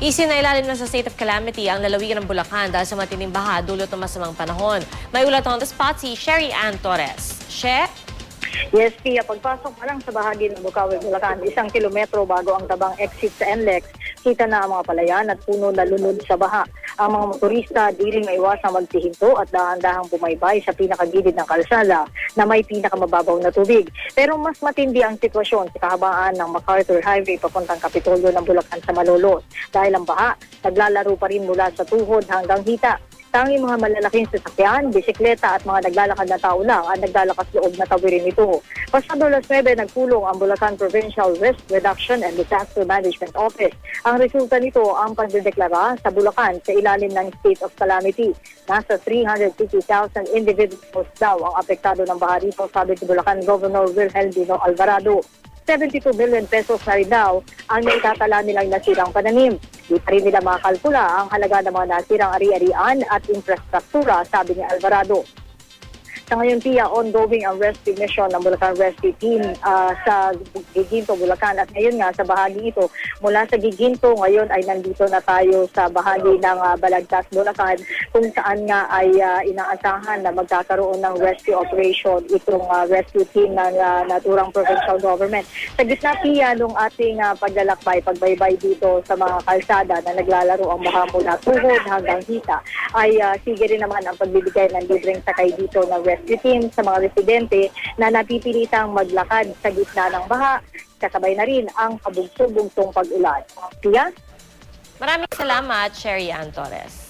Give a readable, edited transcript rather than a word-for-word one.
Isinailalim na sa state of calamity ang lalawigan ng Bulacan dahil sa matinding baha dulot ng masamang panahon. May ulat on the spot si Sherry Ann Torres. She? Yes, Pia, pagpasok pa lang sa bahagi ng Bukawi, Bulacan, 1 kilometro bago ang tabang exit sa NLEX, kita na ang mga palayan at puno na lunod sa baha. Ang mga motorista di rin maiwasang magsihinto at dahan-dahang bumaybay sa pinakagilid ng kalsada na may pinakamababaw na tubig. Pero mas matindi ang sitwasyon sa kahabaan ng MacArthur Highway papuntang Kapitolyo ng Bulacan sa Malolos. Dahil ang baha, naglalaro pa rin mula sa tuhod hanggang hita. Tanging mga malalaking sasakyan, bisikleta at mga naglalakad na tao lang ang naglalakas loob na tawirin ito. Pasado alas 9, nagpulong ang Bulacan Provincial Risk Reduction and Disaster Management Office. Ang resulta nito ang pagdedeklara sa Bulacan sa ilalim ng state of calamity. Nasa 350,000 individuals daw ang apektado ng baha rito, sabi ni Bulacan Governor Wilhelmino Alvarado. 72 billion pesos na rin daw ang naitatala nilang nasirang pananim. Di pa rin nila makakalkula ang halaga ng mga nasirang ari-arian at infrastruktura, sabi ni Alvarado. Sa ngayon, Pia, ongoing ang rescue mission ng Bulacan Rescue Team sa Giginto, Bulacan. At ngayon nga, sa bahagi ito, mula sa Giginto, ngayon ay nandito na tayo sa bahagi ng Balagtas, Bulacan, kung saan nga ay inaasahan na magkakaroon ng rescue operation itong rescue team ng naturang provincial government. Sa gitna, Pia, nung ating paglalakbay, pagbaybay dito sa mga kalsada na naglalaro ang baha mula tuhod hanggang hita, ay sige rin naman ang pagbibigay ng libreng sakay dito ng rescue team sa mga residente na napipilitang maglakad sa gitna ng baha, kasabay na rin ang kabugso-bugsong pag-ulan. Pia? Maraming salamat, Sherry Ann Torres.